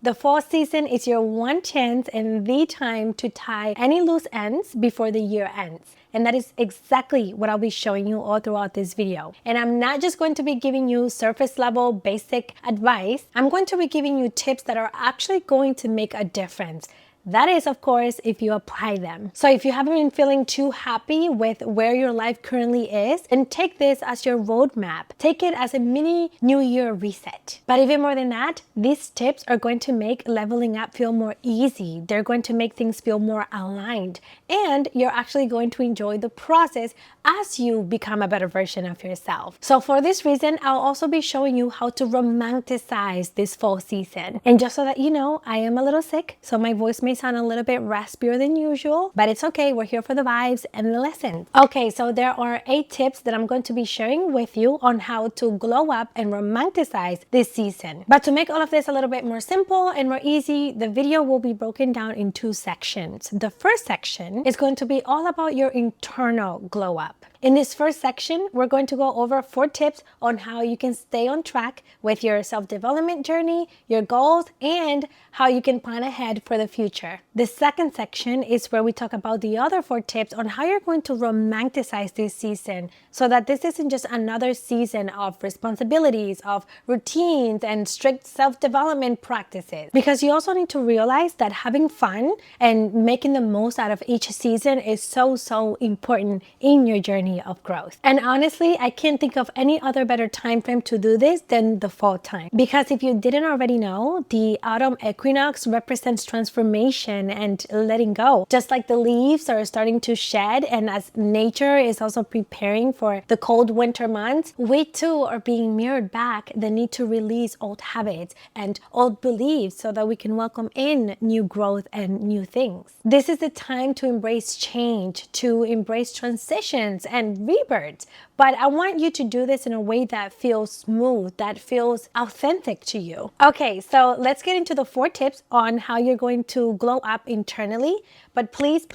The fall season is your one chance and the time to tie any loose ends before the year ends. And that is exactly what I'll be showing you all throughout this video. And I'm not just going to be giving you surface level basic advice. I'm going to be giving you tips that are actually going to make a difference. That is, of course, if you apply them. So if you haven't been feeling too happy with where your life currently is, then take this as your roadmap. Take it as a mini New Year reset. But even more than that, these tips are going to make leveling up feel more easy. They're going to make things feel more aligned. And you're actually going to enjoy the process as you become a better version of yourself. So for this reason, I'll also be showing you how to romanticize this fall season. And just so that you know, I am a little sick, so my voice may sound a little bit raspier than usual, but it's okay. We're here for the vibes and the lessons. Okay, so there are 8 tips that I'm going to be sharing with you on how to glow up and romanticize this season. But to make all of this a little bit more simple and more easy, the video will be broken down in 2 sections. The first section is going to be all about your internal glow up. In this first section, we're going to go over 4 tips on how you can stay on track with your self-development journey, your goals, and how you can plan ahead for the future. The second section is where we talk about the other 4 tips on how you're going to romanticize this season so that this isn't just another season of responsibilities, of routines, and strict self-development practices. Because you also need to realize that having fun and making the most out of each season is so important in your journey of growth. And honestly, I can't think of any other better time frame to do this than the fall time. Because if you didn't already know, the autumn equinox represents transformation and letting go. Just like the leaves are starting to shed, and as nature is also preparing for the cold winter months, we too are being mirrored back the need to release old habits and old beliefs so that we can welcome in new growth and new things. This is the time to embrace change, to embrace transitions and rebirths. But I want you to do this in a way that feels smooth, that feels authentic to you. Okay, so let's get into the 4 tips on how you're going to glow up internally. But please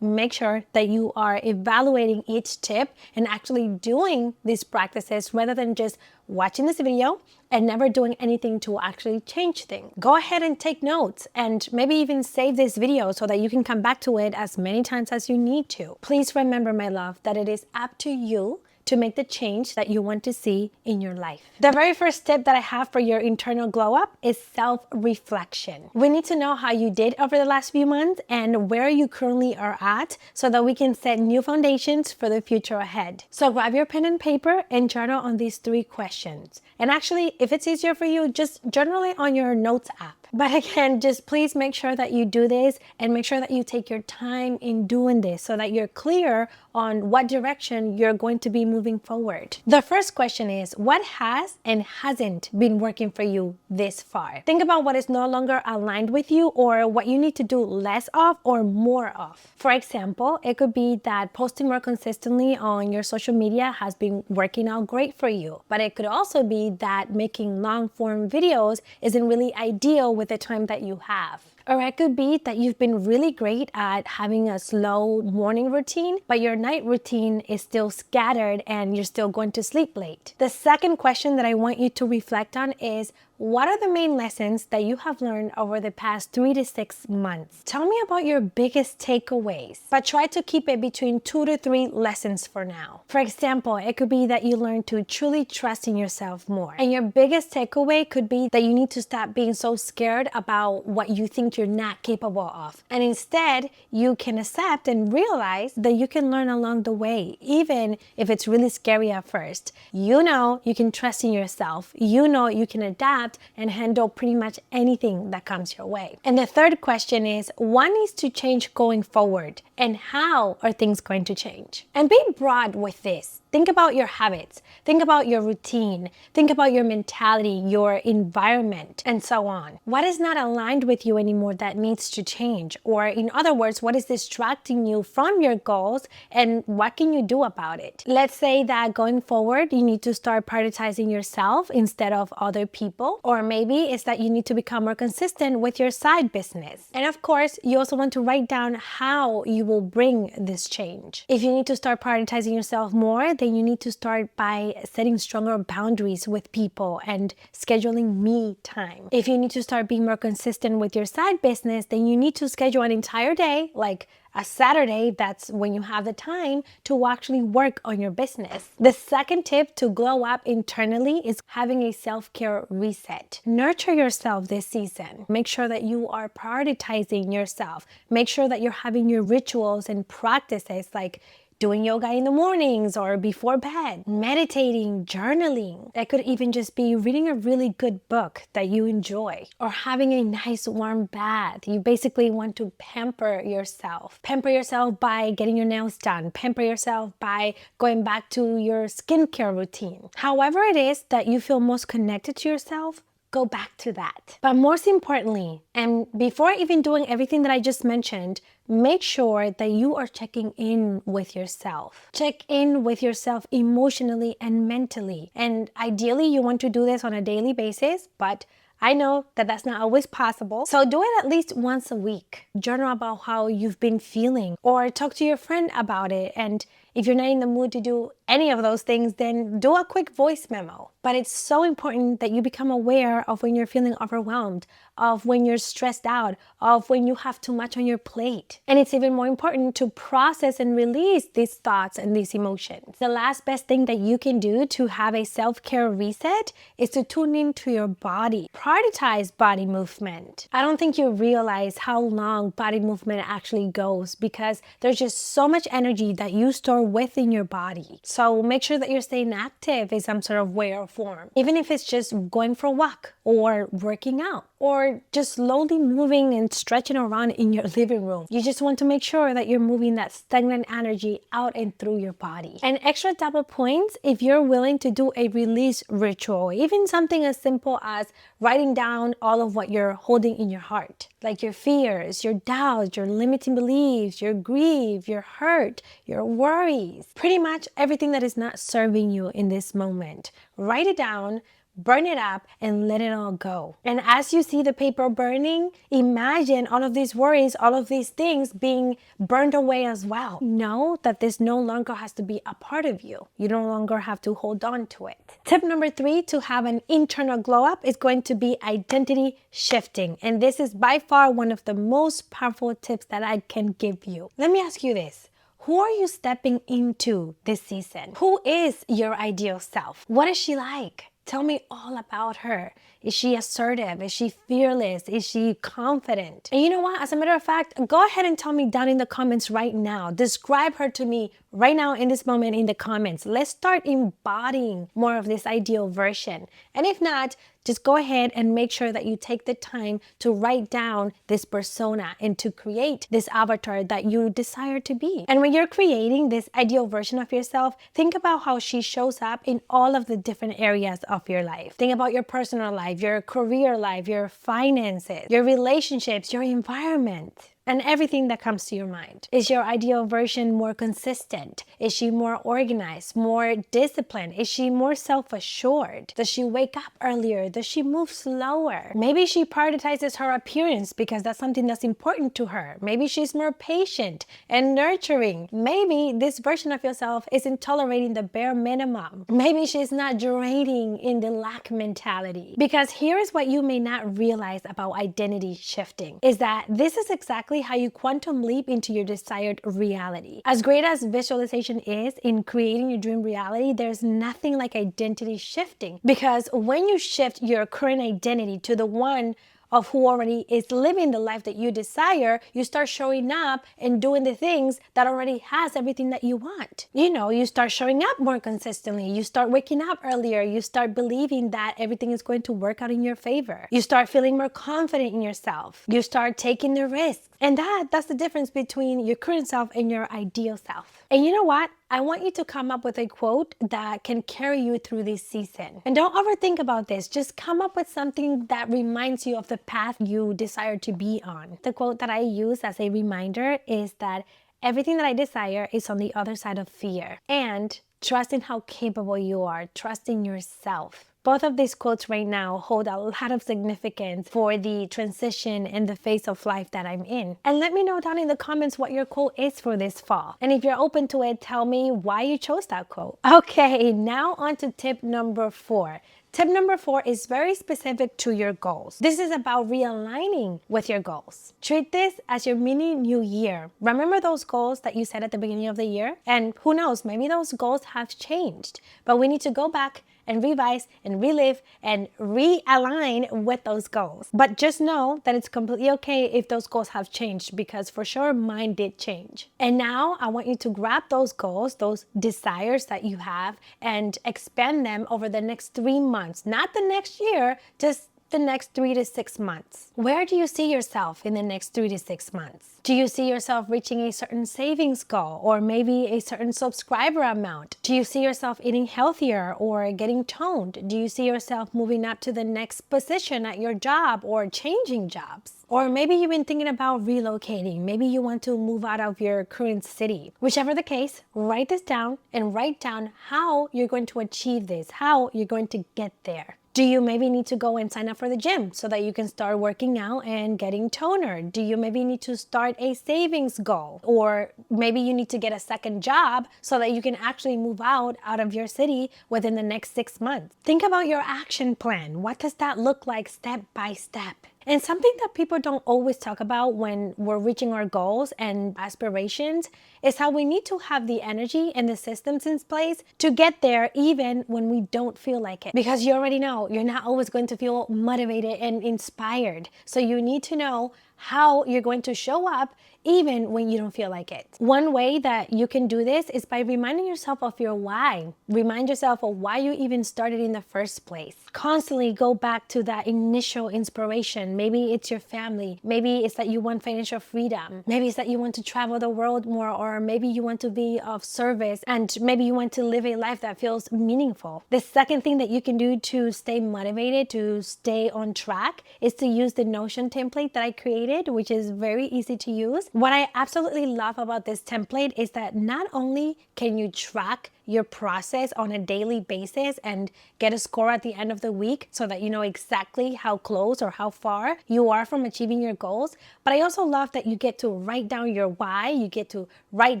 make sure that you are evaluating each tip and actually doing these practices rather than just watching this video and never doing anything to actually change things. Go ahead and take notes and maybe even save this video so that you can come back to it as many times as you need to. Please remember, my love, that it is up to you to make the change that you want to see in your life. The very first tip that I have for your internal glow up is self-reflection. We need to know how you did over the last few months and where you currently are at so that we can set new foundations for the future ahead. So grab your pen and paper and journal on these 3 questions. And actually, if it's easier for you, just journal it on your notes app. But again, just please make sure that you do this and make sure that you take your time in doing this so that you're clear on what direction you're going to be moving forward. The first question is, what has and hasn't been working for you this far? Think about what is no longer aligned with you or what you need to do less of or more of. For example, it could be that posting more consistently on your social media has been working out great for you. But it could also be that making long form videos isn't really ideal with the time that you have. Or it could be that you've been really great at having a slow morning routine, but your night routine is still scattered and you're still going to sleep late. The second question that I want you to reflect on is, what are the main lessons that you have learned over the past 3 to 6 months? Tell me about your biggest takeaways, but try to keep it between 2 to 3 lessons for now. For example, it could be that you learned to truly trust in yourself more. And your biggest takeaway could be that you need to stop being so scared about what you think you're not capable of. And instead, you can accept and realize that you can learn along the way, even if it's really scary at first. You know you can trust in yourself. You know you can adapt and handle pretty much anything that comes your way. And the third question is, what needs to change going forward and how are things going to change? And be broad with this. Think about your habits, think about your routine, think about your mentality, your environment, and so on. What is not aligned with you anymore that needs to change? Or in other words, what is distracting you from your goals and what can you do about it? Let's say that going forward, you need to start prioritizing yourself instead of other people. Or maybe it's that you need to become more consistent with your side business. And of course, you also want to write down how you will bring this change. If you need to start prioritizing yourself more, then you need to start by setting stronger boundaries with people and scheduling me time. If you need to start being more consistent with your side business, then you need to schedule an entire day, like a Saturday, that's when you have the time to actually work on your business. The second tip to glow up internally is having a self-care reset. Nurture yourself this season. Make sure that you are prioritizing yourself. Make sure that you're having your rituals and practices like doing yoga in the mornings or before bed, meditating, journaling. It could even just be reading a really good book that you enjoy or having a nice warm bath. You basically want to pamper yourself. Pamper yourself by getting your nails done. Pamper yourself by going back to your skincare routine. However it is that you feel most connected to yourself, go back to that. But most importantly, and before even doing everything that I just mentioned, make sure that you are checking in with yourself. Check in with yourself emotionally and mentally. And ideally, you want to do this on a daily basis, but I know that that's not always possible. So do it at least once a week. Journal about how you've been feeling or talk to your friend about it. And if you're not in the mood to do any of those things, then do a quick voice memo. But it's so important that you become aware of when you're feeling overwhelmed, of when you're stressed out, of when you have too much on your plate. And it's even more important to process and release these thoughts and these emotions. The last best thing that you can do to have a self-care reset is to tune into your body. Prioritize body movement. I don't think you realize how long body movement actually goes because there's just so much energy that you store within your body. So make sure that you're staying active in some sort of way or form. Even if it's just going for a walk or working out or just slowly moving and stretching around in your living room. You just want to make sure that you're moving that stagnant energy out and through your body. And extra double points if you're willing to do a release ritual, even something as simple as writing down all of what you're holding in your heart, like your fears, your doubts, your limiting beliefs, your grief, your hurt, your worries, pretty much everything that is not serving you in this moment. Write it down, burn it up, and let it all go. And as you see the paper burning, imagine all of these worries, all of these things being burned away as well. Know that this no longer has to be a part of you. You no longer have to hold on to it. Tip number 3 to have an internal glow up is going to be identity shifting. And this is by far one of the most powerful tips that I can give you. Let me ask you this. Who are you stepping into this season? Who is your ideal self? What is she like? Tell me all about her. Is she assertive? Is she fearless? Is she confident? And you know what? As a matter of fact, go ahead and tell me down in the comments right now. Describe her to me right now in this moment in the comments. Let's start embodying more of this ideal version. And if not, just go ahead and make sure that you take the time to write down this persona and to create this avatar that you desire to be. And when you're creating this ideal version of yourself, think about how she shows up in all of the different areas of your life. Think about your personal life, your career life, your finances, your relationships, your environment, and everything that comes to your mind. Is your ideal version more consistent? Is she more organized, more disciplined? Is she more self-assured? Does she wake up earlier? Does she move slower? Maybe she prioritizes her appearance because that's something that's important to her. Maybe she's more patient and nurturing. Maybe this version of yourself isn't tolerating the bare minimum. Maybe she's not draining in the lack mentality. Because here is what you may not realize about identity shifting, is that this is exactly how you quantum leap into your desired reality. As great as visualization is in creating your dream reality, there's nothing like identity shifting, because when you shift your current identity to the one of who already is living the life that you desire, you start showing up and doing the things that already has everything that you want. You know, you start showing up more consistently. You start waking up earlier. You start believing that everything is going to work out in your favor. You start feeling more confident in yourself. You start taking the risks. And that's the difference between your current self and your ideal self. And you know what? I want you to come up with a quote that can carry you through this season. And don't overthink about this. Just come up with something that reminds you of the path you desire to be on. The quote that I use as a reminder is that everything that I desire is on the other side of fear. And trust in how capable you are. Trust in yourself. both of these quotes right now hold a lot of significance for the transition and the phase of life that I'm in. And let me know down in the comments what your quote is for this fall. And if you're open to it, tell me why you chose that quote. Okay, now on to tip number 4. Tip number 4 is very specific to your goals. This is about realigning with your goals. Treat this as your mini new year. Remember those goals that you set at the beginning of the year? And who knows, maybe those goals have changed, but we need to go back and revise and relive and realign with those goals. But just know that it's completely okay if those goals have changed, because for sure mine did change. And now I want you to grab those goals, those desires that you have, and expand them over the next 3 months, not the next year, just the next 3 to 6 months. Where do you see yourself in the next 3 to 6 months? Do you see yourself reaching a certain savings goal, or maybe a certain subscriber amount? Do you see yourself eating healthier or getting toned? Do you see yourself moving up to the next position at your job or changing jobs? Or maybe you've been thinking about relocating. Maybe you want to move out of your current city. Whichever the case, write this down and write down how you're going to achieve this, how you're going to get there. Do you maybe need to go and sign up for the gym so that you can start working out and getting toner? Do you maybe need to start a savings goal? Or maybe you need to get a second job so that you can actually move out of your city within the next 6 months. Think about your action plan. What does that look like step by step? And something that people don't always talk about when we're reaching our goals and aspirations is how we need to have the energy and the systems in place to get there even when we don't feel like it. Because you already know you're not always going to feel motivated and inspired. So you need to know how you're going to show up even when you don't feel like it. One way that you can do this is by reminding yourself of your why. Remind yourself of why you even started in the first place. Constantly go back to that initial inspiration. Maybe it's your family. Maybe it's that you want financial freedom. Maybe it's that you want to travel the world more, or maybe you want to be of service, and maybe you want to live a life that feels meaningful. The second thing that you can do to stay motivated, to stay on track, is to use the Notion template that I created, which is very easy to use. What I absolutely love about this template is that not only can you track your process on a daily basis and get a score at the end of the week so that you know exactly how close or how far you are from achieving your goals, but I also love that you get to write down your why, you get to write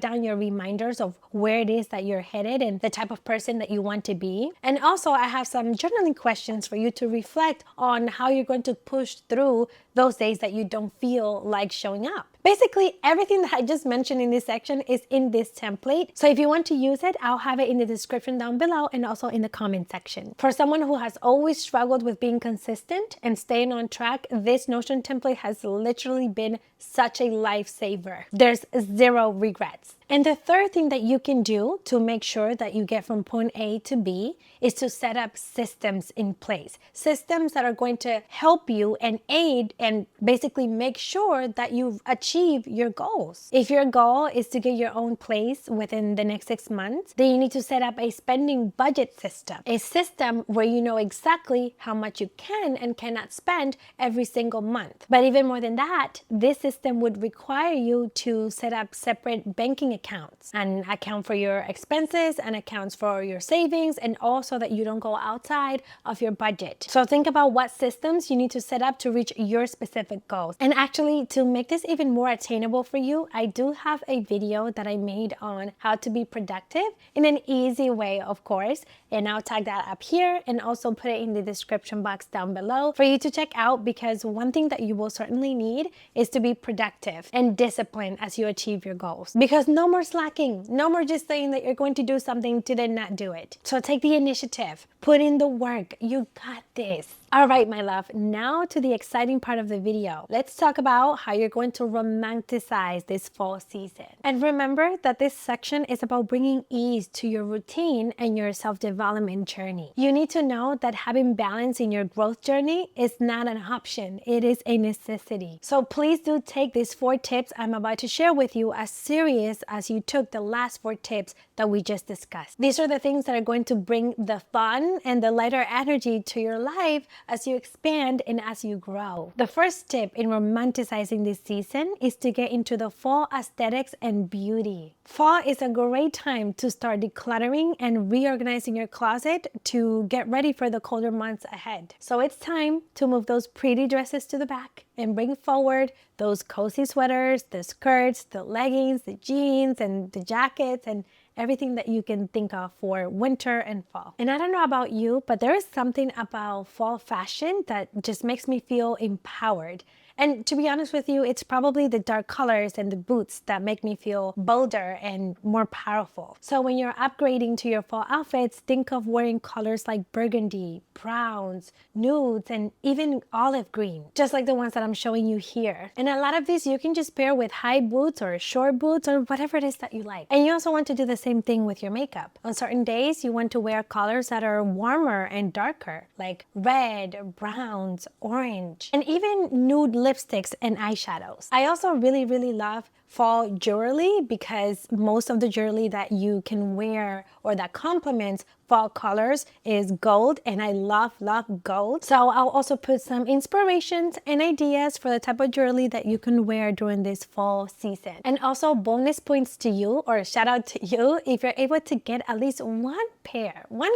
down your reminders of where it is that you're headed and the type of person that you want to be. And also I have some journaling questions for you to reflect on how you're going to push through those days that you don't feel like showing up. Basically, everything that I just mentioned in this section is in this template. So if you want to use it, I'll have it in the description down below and also in the comment section. For someone who has always struggled with being consistent and staying on track, this Notion template has literally been such a lifesaver. There's zero regrets. And the third thing that you can do to make sure that you get from point A to B is to set up systems in place. Systems that are going to help you and aid and basically make sure that you achieve your goals. If your goal is to get your own place within the next 6 months, then you need to set up a spending budget system. A system where you know exactly how much you can and cannot spend every single month. But even more than that, this system would require you to set up separate banking accounts, an account for your expenses, and accounts for your savings, and also that you don't go outside of your budget. So think about what systems you need to set up to reach your specific goals. And actually, to make this even more attainable for you, I do have a video that I made on how to be productive in an easy way, of course, and I'll tag that up here and also put it in the description box down below for you to check out, because one thing that you will certainly need is to be productive and disciplined as you achieve your goals. Because no more slacking, no more just saying that you're going to do something to then not do it. So take the initiative, put in the work, you got this. All right, my love, now to the exciting part of the video. Let's talk about how you're going to romanticize this fall season. And remember that this section is about bringing ease to your routine and your self-development journey. You need to know that having balance in your growth journey is not an option, it is a necessity. So please do take these 4 tips I'm about to share with you as serious as you took the last 4 tips that we just discussed. These are the things that are going to bring the fun and the lighter energy to your life as you expand and as you grow. The first tip in romanticizing this season is to get into the fall aesthetics and beauty. Fall is a great time to start decluttering and reorganizing your closet to get ready for the colder months ahead. So it's time to move those pretty dresses to the back and bring forward those cozy sweaters, the skirts, the leggings, the jeans, and the jackets, and everything that you can think of for winter and fall. And I don't know about you, but there is something about fall fashion that just makes me feel empowered. And to be honest with you, it's probably the dark colors and the boots that make me feel bolder and more powerful. So when you're upgrading to your fall outfits, think of wearing colors like burgundy, browns, nudes, and even olive green, just like the ones that I'm showing you here. And a lot of these you can just pair with high boots or short boots or whatever it is that you like. And you also want to do the same thing with your makeup. On certain days, you want to wear colors that are warmer and darker, like red, browns, orange, and even nude lipsticks and eyeshadows. I also really love fall jewelry because most of the jewelry that you can wear or that complements fall colors is gold, and I love gold. So I'll also put some inspirations and ideas for the type of jewelry that you can wear during this fall season. And also bonus points to you, or shout out to you, if you're able to get at least one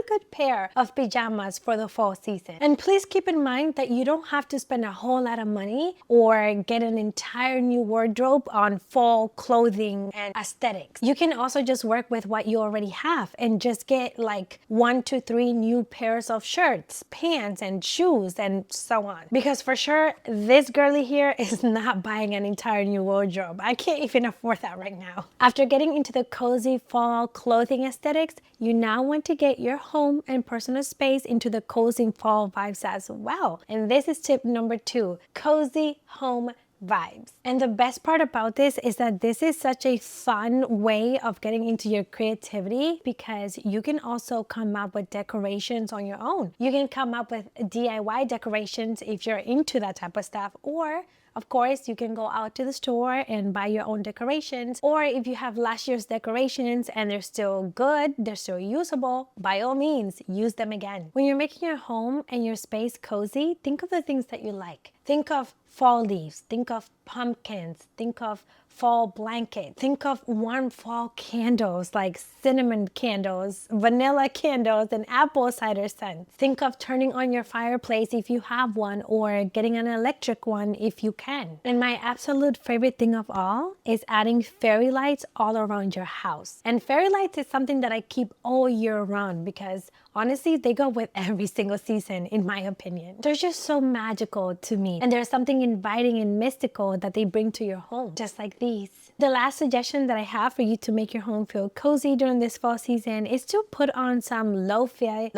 good pair of pajamas for the fall season. And please keep in mind that you don't have to spend a whole lot of money or get an entire new wardrobe on fall clothing and aesthetics. You can also just work with what you already have and just get like 1 to 3 new pairs of shirts, pants, and shoes, and so on. Because for sure, this girly here is not buying an entire new wardrobe. I can't even afford that right now. After getting into the cozy fall clothing aesthetics, you now want to get your home and personal space into the cozy fall vibes as well. And this is tip number 2, cozy home vibes. And the best part about this is that this is such a fun way of getting into your creativity, because you can also come up with decorations on your own. You can come up with DIY decorations if you're into that type of stuff, or of course, you can go out to the store and buy your own decorations. Or if you have last year's decorations and they're still good, they're still usable, by all means, use them again. When you're making your home and your space cozy, think of the things that you like. Think of fall leaves, think of pumpkins, think of fall blanket, think of warm fall candles like cinnamon candles, vanilla candles, and apple cider scents. Think of turning on your fireplace if you have one, or getting an electric one if you can. And my absolute favorite thing of all is adding fairy lights all around your house. And fairy lights is something that I keep all year round because honestly, they go with every single season, in my opinion. They're just so magical to me. And there's something inviting and mystical that they bring to your home, just like these. The last suggestion that I have for you to make your home feel cozy during this fall season is to put on some lo-fi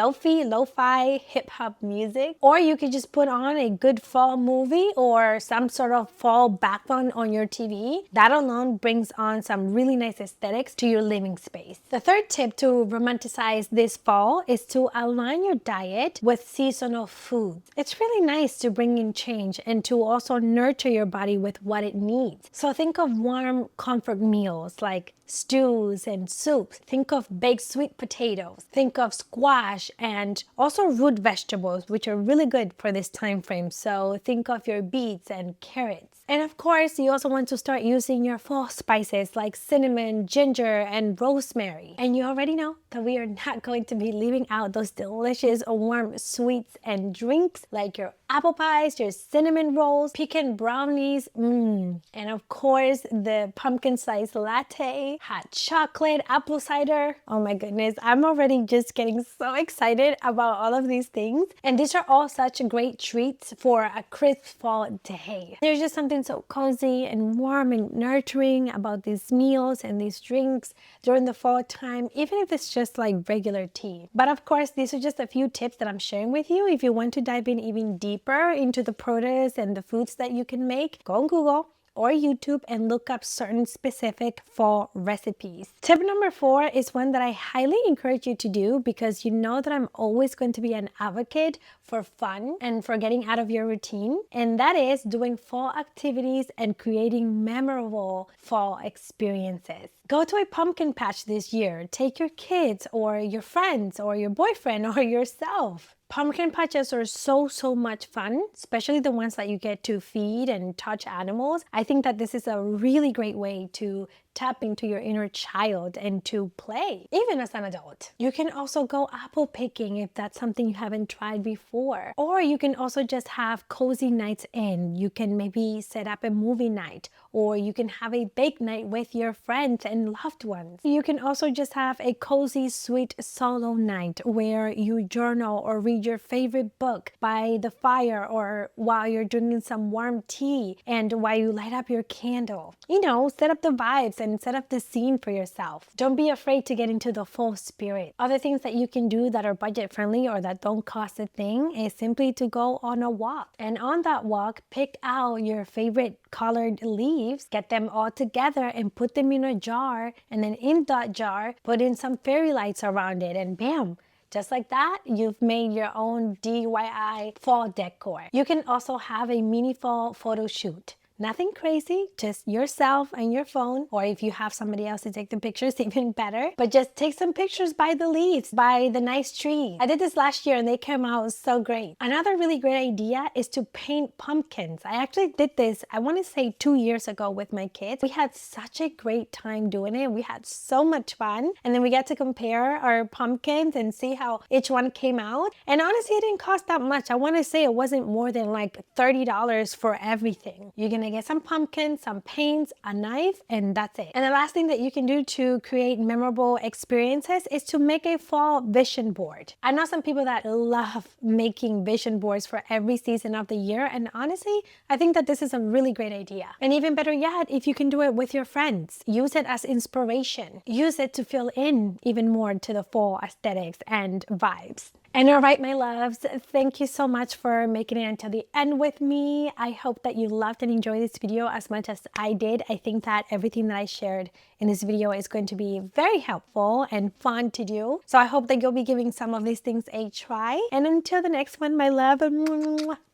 hip-hop music. Or you could just put on a good fall movie or some sort of fall background on your TV. That alone brings on some really nice aesthetics to your living space. The third tip to romanticize this fall is to align your diet with seasonal foods. It's really nice to bring in change and to also nurture your body with what it needs. So think of warm comfort meals like stews and soups. Think of baked sweet potatoes. Think of squash and also root vegetables, which are really good for this time frame. So think of your beets and carrots. And of course, you also want to start using your fall spices like cinnamon, ginger, and rosemary. And you already know that we are not going to be leaving out those delicious warm sweets and drinks like your apple pies, your cinnamon rolls, pecan brownies, and of course the pumpkin spice latte, hot chocolate, apple cider. Oh my goodness, I'm already just getting so excited about all of these things. And these are all such great treats for a crisp fall day. There's just something so cozy and warm and nurturing about these meals and these drinks during the fall time, even if it's just like regular tea. But of course, these are just a few tips that I'm sharing with you. If you want to dive in even deeper into the produce and the foods that you can make, go on Google or YouTube and look up certain specific fall recipes. Tip number 4 is one that I highly encourage you to do, because you know that I'm always going to be an advocate for fun and for getting out of your routine, and that is doing fall activities and creating memorable fall experiences. Go to a pumpkin patch this year. Take your kids or your friends or your boyfriend or yourself. Pumpkin patches are so much fun, especially the ones that you get to feed and touch animals. I think that this is a really great way to tap into your inner child and to play, even as an adult. You can also go apple picking if that's something you haven't tried before. Or you can also just have cozy nights in. You can maybe set up a movie night, or you can have a bake night with your friends and loved ones. You can also just have a cozy, sweet solo night where you journal or read your favorite book by the fire, or while you're drinking some warm tea and while you light up your candle. You know, set up the vibes and set up the scene for yourself. Don't be afraid to get into the full spirit. Other things that you can do that are budget friendly or that don't cost a thing is simply to go on a walk. And on that walk, pick out your favorite colored leaves, get them all together and put them in a jar. And then in that jar, put in some fairy lights around it, and bam! Just like that, you've made your own DIY fall decor. You can also have a mini fall photo shoot. Nothing crazy, just yourself and your phone, or if you have somebody else to take the pictures, even better. But just take some pictures by the leaves, by the nice tree. I did this last year and they came out so great. Another really great idea is to paint pumpkins. I actually did this, I want to say 2 years ago with my kids. We had such a great time doing it. We had so much fun. And then we got to compare our pumpkins and see how each one came out. And honestly, it didn't cost that much. I want to say it wasn't more than like $30 for everything. You're gonna get some pumpkins, some paints, a knife, and that's it. And the last thing that you can do to create memorable experiences is to make a fall vision board. I know some people that love making vision boards for every season of the year, and honestly, I think that this is a really great idea. And even better yet, if you can do it with your friends, use it as inspiration. Use it to fill in even more to the fall aesthetics and vibes. And all right, my loves, thank you so much for making it until the end with me. I hope that you loved and enjoyed this video as much as I did. I think that everything that I shared in this video is going to be very helpful and fun to do. So I hope that you'll be giving some of these things a try. And until the next one, my love,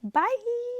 bye!